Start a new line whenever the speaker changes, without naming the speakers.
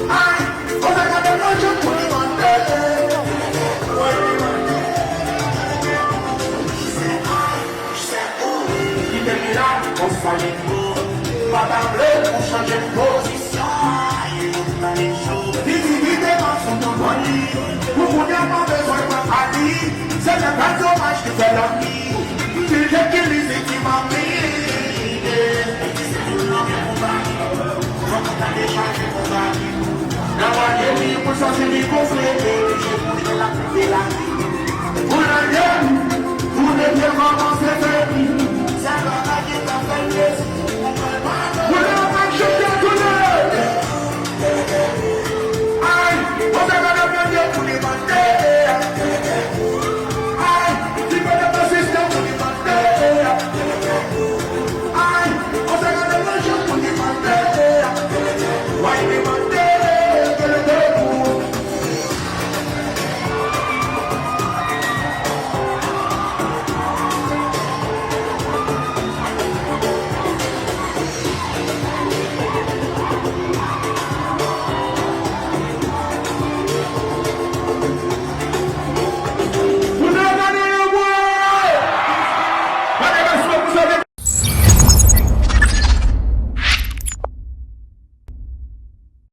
Aïe, on a gardé le jeu pour demander. On s'allie pour Madame Bleu pour changer de position. Visibilité dans son compagnie. Vous n'avez pas besoin de Ali. C'est un grand dommage qui fait la vie. Tu sais qu'il est qui m'a mis. C'est tout le monde qui m'a mis. On a déjà changé mon mari. La voyée pour changer les conflits. Je bouge la vie de la vie. Vous n'avez pas commencé à faire.